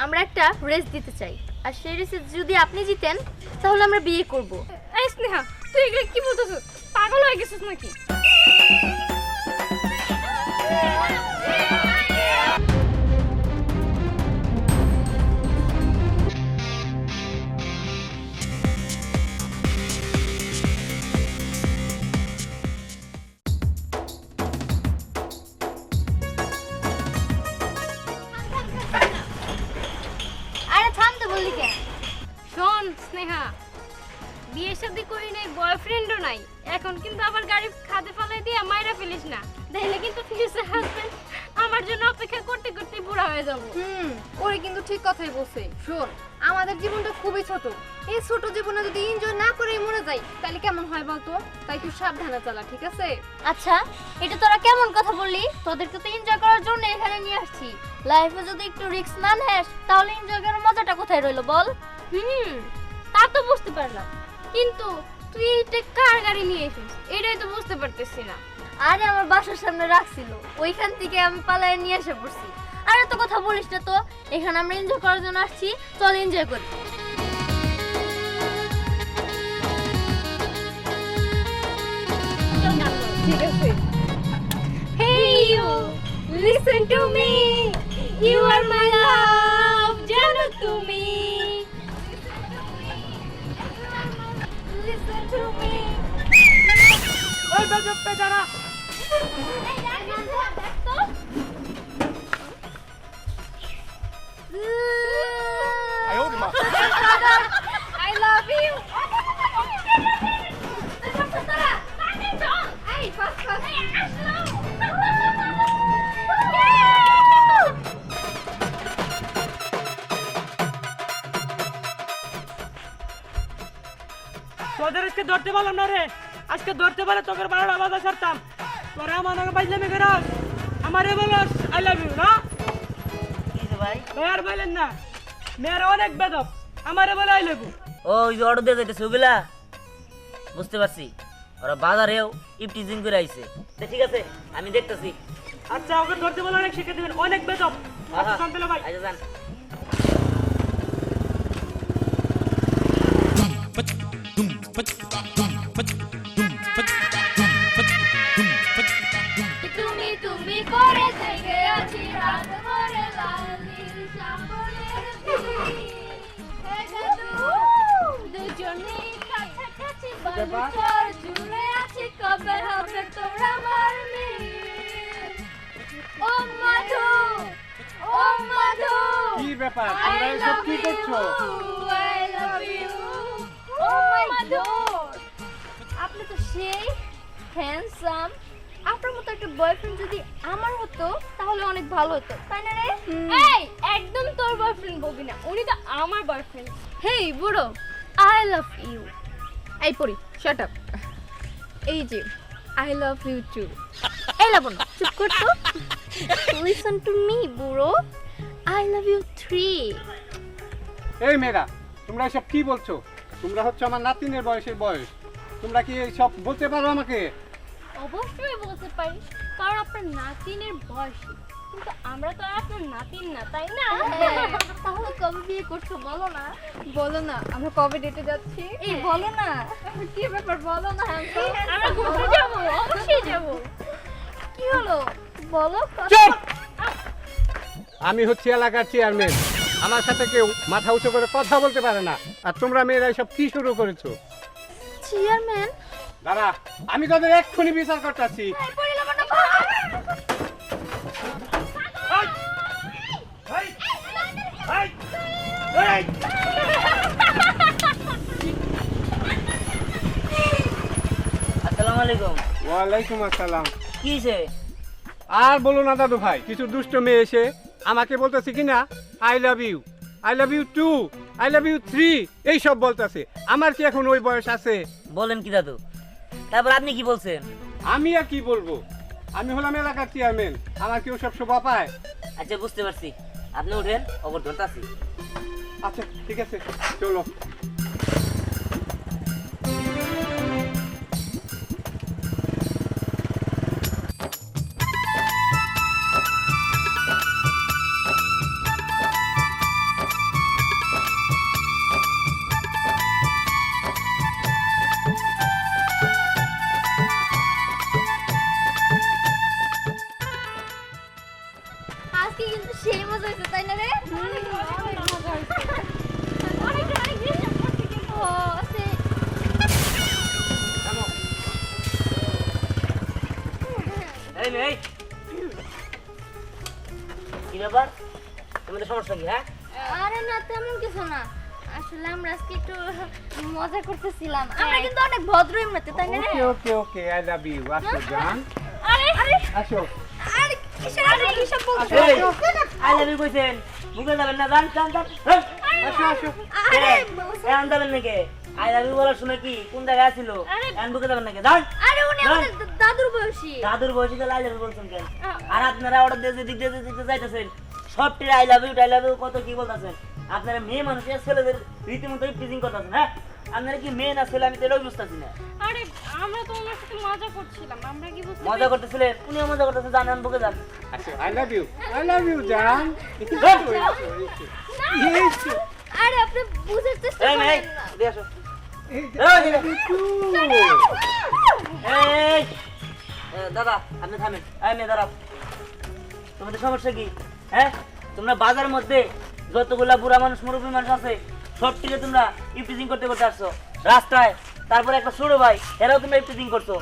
আমরা একটা রেস দিতে চাই, আর সেই রেসে যদি আপনি জিতেন তাহলে আমরা বিয়ে করব। এই স্নেহা, তুই এগুলো কি বলতেছিস? পাগল হয়ে গেছিস নাকি? আরে থামতে বললি কেন? শোন স্নেহা, বিয়ে শাদী করি নাই, বয়ফ্রেন্ডও নাই, এখন কিন্তু আবার গাড়ি খাদে ফেলাই দিয়ে মাইরা ফেলিস না, তাহলে কিন্তু ফিউচার হাজবেন্ড আমার জন্য অপেক্ষা করতে করতে বুড়া হয়ে যাব। ওরে কিন্তু ঠিক কথাই বলছে। শোন, আমাদের জীবনটা খুবই ছোট, এই ছোট জীবনে যদি এনজয় না করে মরে যাই তাহলে কেমন হয় বলতো? তাই তুই সাবধানে চালা, ঠিক আছে? আচ্ছা, এটা তোরা কেমন কথা বললি? তোদেরকে তো এনজয় করার জন্য এখানে নিয়ে আসছি। লাইফে যদি একটু রিস্ক না নেস তাহলে এনজয় করার মজাটা কোথায় রইলো বল? তা তো বুঝতে পারলাম, কিন্তু তুই এটা কার গাড়ি নিয়ে এসেছিস এটাই তো বুঝতে পারতেছি না। আরে আমার বাসার সামনে রাখছিল, ওইখান থেকে আমি পালায়ে নিয়ে এসে পড়ছি। আর এত কথা বলিস না তো, এখানে আমরা এনজয় করার জন্য আসছি, চল এনজয় করি। ঠিক আছে। Hey you, listen to me, you are my love, জানো তুমি। Listen to me. ওই গজব বেচারা I love you. তোদের আজকে ধরতে পারলাম না রে। আজকে ধরতে পারলে তোকে 12টা বাজা ছাড়তাম। তোরা আমার নাকি বাইজলামি করস, আমারে বলস আই লাভ ইউ না? ভাই ভাই আর বলেন না, মেয়েরা অনেক বেদব, আমারে বলে আই লাভ ইউ। ও ওই যে অর্ডার দিয়ে যাইতেছে ওগুলা বুঝতে পারছি, ওরা বাজারেও ইপটিজিং করে আইছে। তো ঠিক আছে আমি দেখতেছি। আচ্ছা, ওকে ধরতে বলে অনেক শিখে দিবেন, অনেক বেদব। আচ্ছা শান্ত ভাই। আচ্ছা যান। তুমি তুমি করে থেকে আছি রাত ভরে লাল নীল সাগরের দুজনে কাছাকাছি বালুচর জুড়ে আছি, কবে হবে তোরা আমার ও মধু, ও মধু, কি ব্যাপার, তোমরা এসব কি করছো? I love you, ও মধু। আপনি তো সেই হ্যান্ডসাম, আপনার মতো একটা বয়ফ্রেন্ড যদি আমার হতো তাহলে অনেক ভালো হতো, তাই না রে? এই একদম তোর বয়ফ্রেন্ড বলবি না, উনি তো আমার বয়ফ্রেন্ড। হেই বুড়ো, আই লাভ ইউ। এই পড়ি, শাট আপ। এই যে আই লাভ ইউ টু। এই লাবণ, চুপ কর তো। লিসেন টু মি বুড়ো, আই লাভ ইউ 3। এই মেয়েরা, তোমরা এসব কি বলছো? তোমরা হচ্ছে আমার নাতিনের বয়সের বয়স, তোমরা কি এইসব বলতে পারো আমাকে? অবশ্যই বলতে পারি, কারণ আপনার নাতিনের বয়সী, কিন্তু আমরা তো আর আপনার নাতিন না, তাই না? তাহলে কবে বিয়ে করছো বলো না? বলো না আমরা কবে ডেটে যাচ্ছি? এই বলো না। কি ব্যাপার বলো না। আমরা ঘুরতে যাবো, অবশ্যই যাবো। কি হলো বলো? চুপ! আমি হচ্ছে এলাকার চেয়ারম্যান, আমার সাথে কেউ মাথা উঁচু করে কথা বলতে পারে না। আর তোমরা মেয়েরা এসব কি শুরু করেছো? চেয়ারম্যান? দাঁড়া, আমি তাদের এক্ষুনি বিচার করতেছি। আসসালামু আলাইকুম। ওয়ালাইকুম আসসালাম। কি হইছে? আর বলো না দাদু ভাই, কিছু দুষ্ট মেয়ে এসে আমাকে বলতেছে কিনা I love you, I love you 2, I love you 3 এইসব বলতেছে। আমার কি এখন ওই বয়স আছে? বলেন কি দাদু? তারপর আপনি কি বলছেন? আমি আর কি বলবো, আমি হলাম এলাকার চেয়ারম্যান, আমার কি ওসব শোভা পায়? আচ্ছা বুঝতে পারছি, আপনি উঠেন, অবর ধরতাছি। আচ্ছা ঠিক আছে, চলো। সমস্যা কি? হ্যাঁ আরে না তেমন কিছু না, আসলে আমরা আজকে একটু মজা করতেছিলাম, আমরা কিন্তু অনেক ভদ্র এমনিতে, তাই না? ওকে ওকে ওকে আই লাভ ইউ। আসো জান, আরে আরে আসো। আরে কিসের আরে কিসব বলছো? আই লাভ ইউ কইছেন, মুখে যাবেন না, জান জান জান। আসো আসো। আরে এখন যাবেন নাকি? আই লাভ ইউ বলার সময় কি কোন জায়গায় ছিল? এখন বুকে যাবেন নাকি? জান আরে উনি আমাদের দাদুর বয়সী। দাদুর বয়সী আই লাভ ইউ বলছেন কেন? আর আপনারা অর্ডার দিয়ে দিক দিয়ে যাইতেছেন সবটির আই লাভ ইউ কত কি বলতেছেন? আপনারা মেয়ে মানুষের ছেলেদের রীতিমতো টিচিং করতেছেন। হ্যাঁ আপনারা কি মেয়ে না ছেলে আমি তো এটাও বুঝতেছি না। আরে আমরা তো ওনার সাথে মজা করছিলাম, আমরা কি বুঝতে মজা করতেছিলেন, উনিও মজা করতেছেন, জানান বুকে যান। আসো আই লাভ ইউ জান। আরে আপনি বুঝার চেষ্টা এই মেয়ে করেন না। দিয়ে আসো। এই এই দাদা আপনি থামেন। এই মেয়ে দাঁড়াও, তোমাদের সমস্যা কি? হ্যাঁ তোমরা বাজারের মধ্যে যতগুলা বুড়া মানুষ মুরব্বী মানুষ আছে সবটিকে তোমরা ইফটিজিং করতে করতে আসছো রাস্তায়। তারপরে একটা ছোট ভাই এরাও তোমরা ইফটিজিং করছো।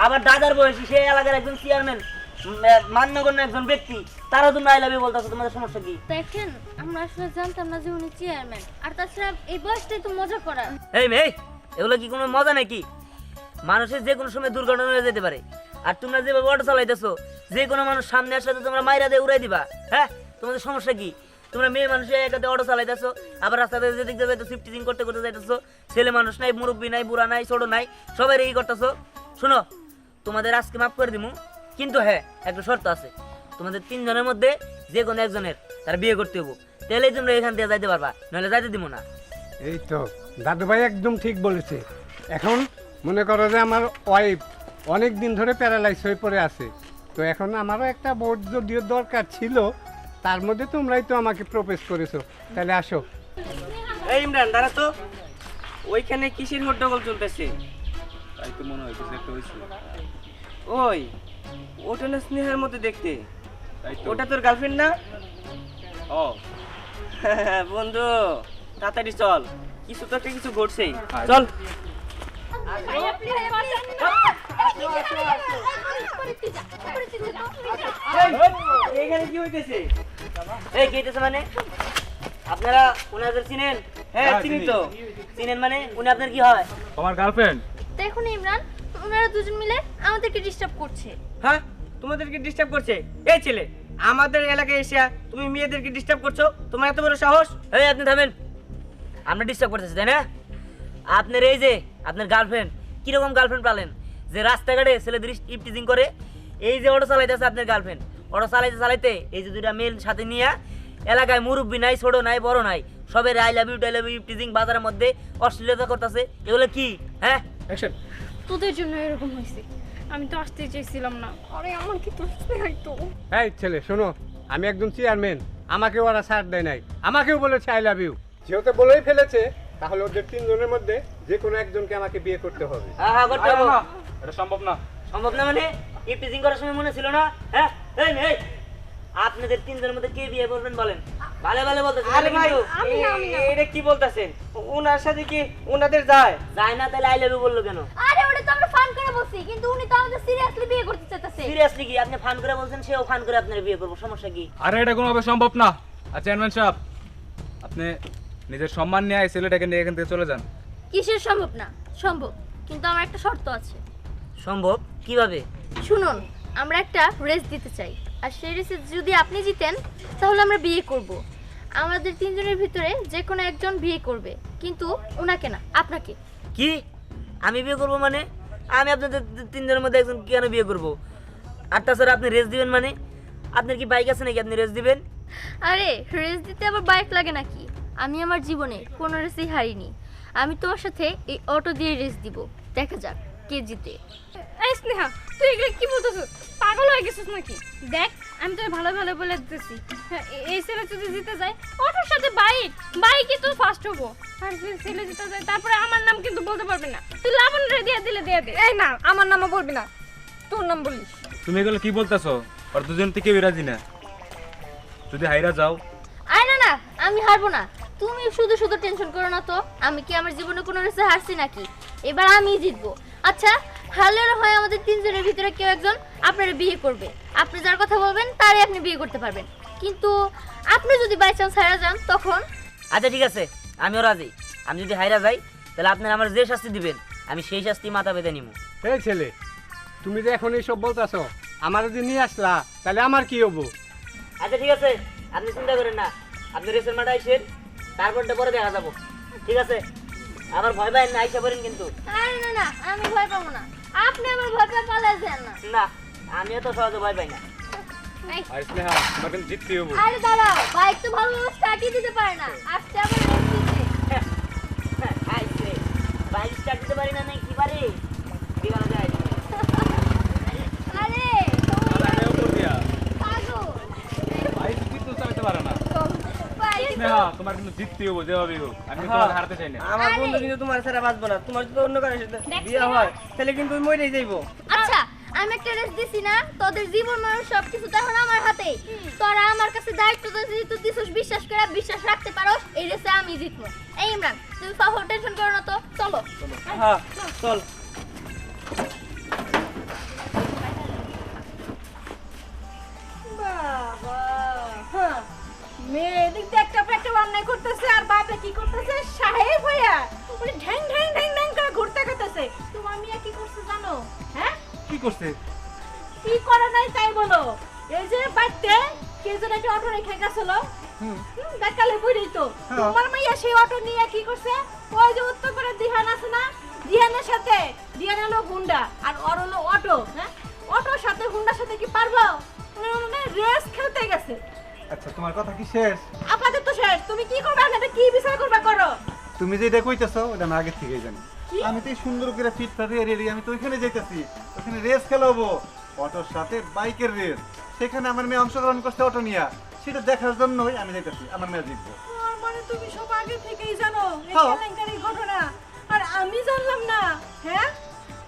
আবার দাদার বয়সী সেই এলাকার একজন চেয়ারম্যান মান্যগণ্য একজন ব্যক্তি, তারাও তোমরা আই লাভ ইউ বলতেছো। তোমাদের সমস্যা কি? দেখেন আমরা আসলে জানতাম না যে উনি চেয়ারম্যান, আর তাছাড়া এই বয়সটাই তো মজা করা। এই মেয়ে এগুলো কি কোনো মজা নাকি? মানুষের যে কোনো সময় দুর্ঘটনা হয়ে যেতে পারে, আর তোমরা যেভাবে অটো চালাইতেছো যে কোনো মানুষ সামনে আসলে তোমরা মাইরা দিয়ে উড়াই দিবা। হ্যাঁ তোমাদের সমস্যা কি? তোমরা মেয়ে মানুষের একাতে অটো চালাইতেছো, আবার রাস্তাতে যেদিক যাইতেছো শিফটিং করতে করতে যাইতেছো। ছেলে মানুষ নাই, মুরব্বী নাই, বুড়া নাই, ছোট নাই, সবাই এই করতেছো। শোনো তোমাদের আজকে মাফ করে দিমু, কিন্তু হ্যাঁ একটা শর্ত আছে, তোমাদের তিনজনের মধ্যে যে কোনো একজনের তার বিয়ে করতে হবো, তাহলেই তোমরা এখান থেকে যাইতে পারবা, নাহলে যাইতে দিব না। এই তো দাদু ভাই একদম ঠিক বলেছে। এখন মনে করো যে আমার ওয়াইফ অনেক দিন ধরে প্যারালাইজ হয়ে পড়ে আছে, তো এখন আমারও একটা বোর্ড যদিও দরকার ছিল, তার মধ্যে তোমরাই তো আমাকে প্রপোজ করেছো, তাহলে আসো। এই ইমরান দাঁড়া তো, ওইখানে কিসের হট্টগোল চলতেছে? তাই তো মনে হয় কিছু একটা হয়েছে। ওই ওটা না স্নেহার মধ্যে দেখতে, তাই তো। ওটা তোর গার্লফ্রেন্ড না? ও বন্ধু তাড়াতাড়ি চল, কিছু তো একটা কিছু ঘটছেই, আয়। চল। ভাইয়া প্লিজ বাঁচান। এখানে কি হইতেছে? এই কে হইতেছে মানে? আপনারা উনাদের চিনেন? হ্যাঁ হ্যাঁ, চিনি চিনি। তো। চিনেন মানে উনি আপনার কি হয়? আমার গার্লফ্রেন্ড। দেখুন ইমরান, ওনারা দুজন মিলে আমাদেরকে ডিস্টার্ব করছে। হ্যাঁ তোমাদেরকে ডিস্টার্ব করছে? এই ছেলে আমাদের এলাকায় এসে তুমি মেয়েদেরকে ডিস্টার্ব করছো, তোমার এত বড় সাহস? এই আপনি থামেন, আমরা ডিস্টার্ব করতেছি তাই না? আপনার এই যে আপনার গার্লফ্রেন্ড, কিরকম গার্লফ্রেন্ড পালেন যে রাস্তাঘাটে ছেলেদের ইফটিজিং করে? এই যে অটো চালাইতেছে আপনার গার্লফ্রেন্ড, অটো চালাইতে চালাইতে এই যে দুইটা মেল সাথে নিয়ে এলাকায় মুরব্বী নাই, ছোট নাই, বড় নাই, সবাই I love you tie love you eve teasing বাজারের মধ্যে অশ্লীলতা করতেছে। এগুলো কি? হ্যাঁ অ্যাকশন। তোদের জন্য এরকম হয়েছে, আমি তো আসতে চাইছিলাম না। আরে আমার কি তো হয়তো এই ছেলে শোনো, আমি একজন চেয়ারম্যান, আমাকে ওরা ছাড় দেয় নাই, আমাকেও বলেছে আই লাভ ইউ। যেহেতু বলেই ফেলেছে তাহলে ওদের তিনজনের মধ্যে যে কোনো একজনকে আমাকে বিয়ে করতে হবে। হ্যাঁ হ্যাঁ করতে আরে হবে। না, এটা সম্ভব না। সম্ভব না মানে? ইফটিজিং করার সময় মনে ছিল না? হ্যাঁ এই এই আপনাদের তিনজনের মধ্যে কে বিয়ে করবেন বলেন? ভালো ভালো বলতেছেন, আরে ভাই এটা কি বলতেছেন? ওনার সাথে কি ওনাদের যায়? যায় না তাহলে আই লাভ ইউ বললো কেন? আরে ওটা তো আমরা ফান করে বলছি, কিন্তু উনি তো আমাদের সিরিয়াসলি বিয়ে করতে চাইতেছে। সিরিয়াসলি কি? আপনি ফান করে বলছেন, সেও ফান করে আপনার বিয়ে করবো, সমস্যা কি? আরে এটা কোনোভাবে সম্ভব না। আর চেয়ারম্যান সাহেব, আপনি নিজের সম্মান নিয়ে এই ছেলেটাকে নিয়ে এখান থেকে চলে যান। কিসের সম্ভব না? সম্ভব, কিন্তু আমার একটা শর্ত আছে। সম্ভব কিভাবে? শুনুন, আমরা একটা রেস দিতে চাই, আর সেই রেসে যদি আপনি জিতেন তাহলে আমরা বিয়ে করব। আমাদের তিনজনের ভিতরে যে কোনো একজন বিয়ে করবে, কিন্তু ওনাকে না, আপনাকে। কি? আমি বিয়ে করবো মানে? আমি আপনাদের তিনজনের মধ্যে একজন কেন বিয়ে করবো? আর তাছাড়া আপনি রেস দিবেন মানে? আপনার কি বাইক আছে নাকি আপনি রেস দিবেন? আরে রেস দিতে আবার বাইক লাগে নাকি? আমি আমার জীবনে কোনো রেসেই হারিনি। আমি তোমার সাথে এই অটো দিয়ে রেস দিব, দেখা যাক কে জিতে। এই স্নেহা, তুই এগুলো কি বলতেছিস? পাগল হয়ে গেছিস নাকি? দেখ আমি তোকে ভালো ভালো বলে দিতেছি, হ্যাঁ, এই ছেলে যদি জিতে যায় অটোর সাথে বাইকই তো ফার্স্ট হবো। আর যে ছেলে জিতে যায় তারপরে আমার নাম কিন্তু বলতে পারবি না। তুই লাবণ রে দিয়ে দিলে দিয়ে দে। এই না, আমার নামও বলবি না, তোর নাম বলিস। তুমি এগুলো কি বলতেছো? আর দুজন থেকে বিরাজি না, যদি হাইরা যাও। আরে না না, আমি হারবো না। তুমি শুধু শুধু টেনশন করো না তো। আমি কি আমার জীবনে কোনো রেসে হারছি নাকি? এবার আমিই জিতবো। আচ্ছা, হারলেও হয় আমাদের তিনজনের ভিতরে কেউ একজন আপনার বিয়ে করবে। আপনি যার কথা বলবেন তারই আপনি বিয়ে করতে পারবেন। কিন্তু আপনি যদি বাই চান্স হারা যান তখন? আচ্ছা ঠিক আছে, আমিও রাজি। আমি যদি হাইরা যাই তাহলে আপনারা আমার যে শাস্তি দিবেন আমি সেই শাস্তি মাথা পেতে নিব। এই ছেলে, তুমি যে এখন এইসব বলতেছো, আমার যদি নিয়ে আসলা তাহলে আমার কি হবো? আচ্ছা ঠিক আছে, আপনি চিন্তা করেন না, আপনি রেসের মাঠে আইসেন, তারপরটা পরে দেখা যাবো। ঠিক আছে, আমার ভয় পাই না, আইসা পড়েন কিন্তু। আরে না না, আমি ভয় পাবো না, আপনি আমার ভয় পেয়ে পালাই যান না। না, আমিও তো সহজে ভয় পাই না। এই, আর স্নেহা তোমার কিন্তু জিততে হবো। আরে দাঁড়াও, বাইক তো ভালোভাবে স্টার্টই দিতে পারে না, আসতে আবার রেস্ট দিতে। আইসে বাইক স্টার্ট দিতে পারি না, নাই কি পারি দিগানো যায়। আরে আরে উপর দিয়া পাগল, বাইক কিন্তু চালাতে পারে না। বাইক স্নেহা তোমার কিন্তু জিততে হবো, যেভাবেই হোক। আমি কিন্তু তোমাকে হারাতে চাই না। আমার বন্ধু কিন্তু তোমার ছাড়া বাঁচবো না। তোমার যদি অন্য কারোর সাথে বিয়ে হয় তাহলে কিন্তু ওই মরেই যাইবো। আচ্ছা, আমি একটা রেস্ট দিছি না, তোদের জীবন মরণ সবকিছু তো এখন আমার হাতে। তোরা আমার কাছে দায়িত্ব যেহেতু দিছিস, বিশ্বাস করে বিশ্বাস রাখতে পারো, এই রেসে আমি জিতবো। এই ইমরান, তুমি পাহো, টেনশন করো না তো, চলো। হ্যাঁ চল। বাবা, হ্যাঁ, মেয়ে এদিক দিয়ে একটা পর একটা অন্যায় করতেছে আর বাপে কি করতেছে, সাহেব হইয়া উনি ঢ্যাং ঢ্যাং ঢ্যাং ঢ্যাং করে ঘুরতে করতেছে। তোমার মেয়ে কি করছে জানো? হ্যাঁ, কি করছে? কি করে নাই তাই বলো। এই যে বাড়িতে কে যেন একটা অটো রেখে গেছিল, দেখালে বুঝলি তো। তোমার মাইয়া সেই অটো নিয়ে কি করছে, ওই যে উত্তর করে দিহান আছে না, দিহানের সাথে, দিহান হলো গুন্ডা আর ওর হলো অটো। হ্যাঁ, অটোর সাথে গুন্ডার সাথে কি পারবো, রেস খেলতে গেছে। আচ্ছা, তোমার কথা কি শেষ? আপাতত শেষ। তুমি কি করবে, এটা কি বিচার করবে করো। তুমি যেটা কইতেছো ওটা আমি আগে থেকেই জানি। আমি তো এই সুন্দর করে ফিট ফাটিয়ে রেডি, আমি তো ওইখানে যাইতেছি, ওখানে রেস খেলাবো, অটোর সাথে বাইকের রেস। সেখানে আমার মেয়ে অংশগ্রহণ করছে অটো নিয়া, সেটা দেখার জন্যই আমি যাইতেছি, আমার মেয়ে জিতবো। মানে তুমি সব আগে থেকেই জানো এই হ্যাঁ। কেলেঙ্কারি ঘটনা, আর আমি জানলাম না? হ্যাঁ,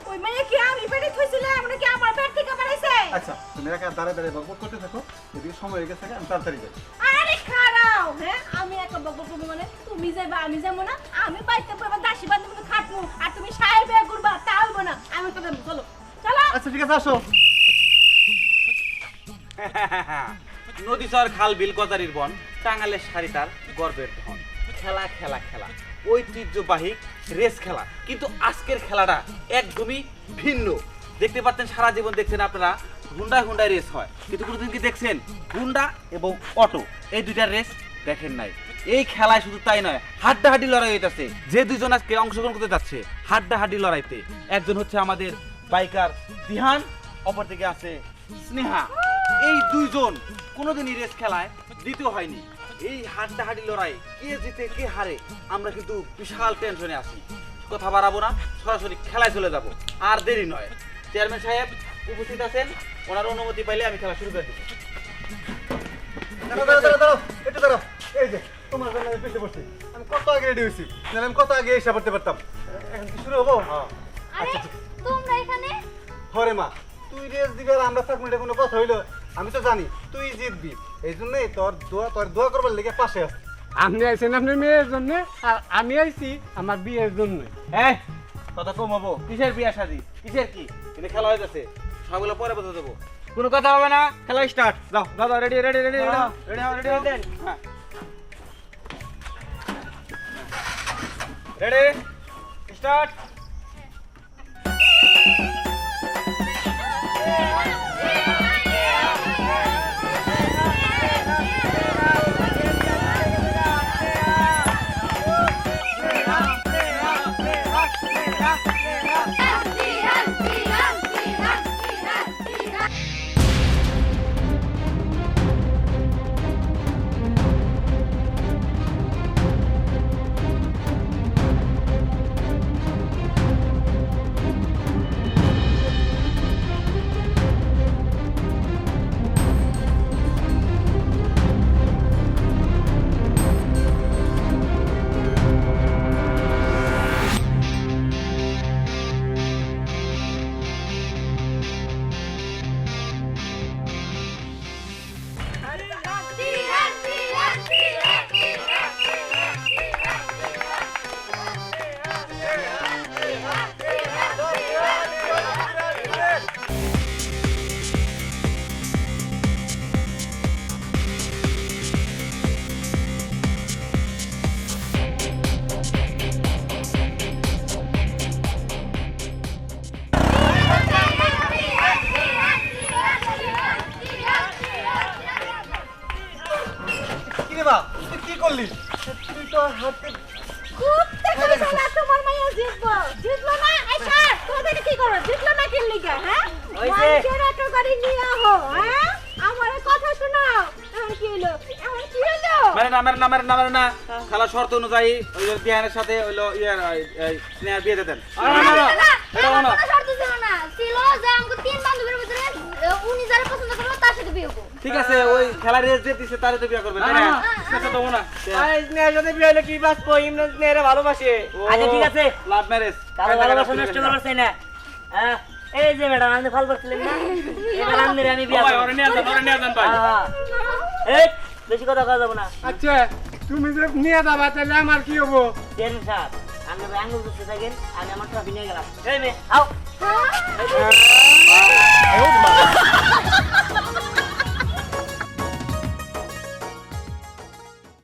ওই মেয়ে কি আমি পেটে থইছিলে, আমরা কি আমার পেট থেকে বাড়াইছে? আচ্ছা, তুমি একা দাঁড়ায় দাঁড়ায় বকবক করতে থাকো, যদি সময় হয়ে গেছে আমি তাড়াতাড়ি যাই। আরে খারাও, হ্যাঁ, আমি একা বকবক করবো মানে? তুমি যাইবা আমি যাবো না? আমি বাইতে পড়বা, দাসী বান্ধব খাটমু, আর তুমি সাহেবে ঘুরবা, তা হইবো না। আমি তো যাবো, চলো চলো। আচ্ছা ঠিক আছে, আসো। নদী চর খাল বিল গজারির বন, টাঙ্গালের শাড়ি তার গর্বের ধন। খেলা খেলা খেলা, ঐতিহ্যবাহী রেস খেলা, কিন্তু আজকের খেলাটা একদমই ভিন্ন। দেখতে পাচ্ছেন, সারা জীবন দেখছেন আপনারা হুন্ডায় হুন্ডায় রেস হয়, কিন্তু কোনোদিন কি দেখছেন হুন্ডা এবং অটো এই দুইটার রেস? দেখেন নাই। এই খেলায় শুধু তাই নয়, হাড্ডাহাড্ডি লড়াই হইতাছে। যে দুইজন আজকে অংশগ্রহণ করতে যাচ্ছে হাড্ডাহাড্ডি লড়াইতে, একজন হচ্ছে আমাদের বাইকার দিহান, অপরদিকে আছে স্নেহা। এই দুইজন কোনোদিনই রেস খেলায় দ্বিতীয় হয়নি। এই হাড্ডাহাড্ডি লড়াই কে জিতে কে হারে আমরা কিন্তু বিশাল টেনশনে আছি। কথা বাড়াবো না, সরাসরি খেলায় চলে যাব। আর দেরি নয়, চেয়ারম্যান সাহেব উপস্থিত আছেন, ওনার অনুমতি পাইলে আমি খেলা শুরু করে দেবো। দাঁড়াও দাঁড়াও দাঁড়াও দাঁড়াও, একটু দাঁড়াও। এই যে তোমার জন্য আমি পিছিয়ে পড়ছি, আমি কত আগে রেডি হয়েছি, নাহলে আমি কত আগে এসে পড়তে পারতাম। এখন কি শুরু হবো? আরে তোমরা এখানে? হরে মা, তুই রেস দিবি আর আমরা থাকবো, এটা কোনো কথা হইলো? আমি তো জানি তুই জিতবি, এই জন্যই তোর দোয়া করবার লেগে পাশে আছি। আপনি আইছেন আপনার মেয়ের জন্য, আর আমি আইছি আমার বিয়ের জন্য। হ্যাঁ, কথা কম হবো। কিসের বিয়া শাদি, কিসের কি? কিন্তু খেলা হয়ে যাচ্ছে, সবগুলো পরে বলতে দেবো। কোনো কথা হবে না, খেলা স্টার্ট। যাও দাদা, ready ready ready ready ready then. Ready start. তুই তো হাতে কুত্তে কইছো না তোমার মাইয়া জিতবো জিতলো না এই স্যার তোদের কি করো জিতলো না কি লিগা হ্যাঁ ওই যে। মানুষের এত গাড়ি নিয়ে আহো হ্যাঁ আমার কথা শোনাও এখন কি হলো এখন কি হলো মেরে না খেলা শর্ত অনুযায়ী ওই বিহানের সাথে হইলো স্নেহার বিয়ে দিতেন এটা আমার না কোনো শর্ত ছিল না ছিল যে আমাকে তিন বান্ধবীর ভিতরে উনি যারা পছন্দ করবে তার সাথে বিয়ে করবো ঠিক আছে ওই খেলা রেস যে দিছে তারে তো বিয়ে করবেন তাই না সেটা তো না স্নেহের সাথে বিয়ে হলে কি বাঁচবো ইমরান স্নেহের ভালোবাসে। আচ্ছা ঠিক আছে লাভ ম্যারেজ কারো ভালোবাসা নষ্ট করার চাই না। এই যে ম্যাডাম আপনি ফল করছিলেন না এবার আপনার আমি বিয়ে করব। ওরে নিয়ে যান ভাই হ্যাঁ। এই বেশি কথা কওয়া যাবে না। আচ্ছা তুমি যে নিয়ে যাবা তাহলে আমার কি হবো? চেয়ারম্যান সাহেব আপনি আঙ্গুল করতে থাকেন আমি আমার ট্রফি নিয়ে গেলাম। এই মেয়ে আও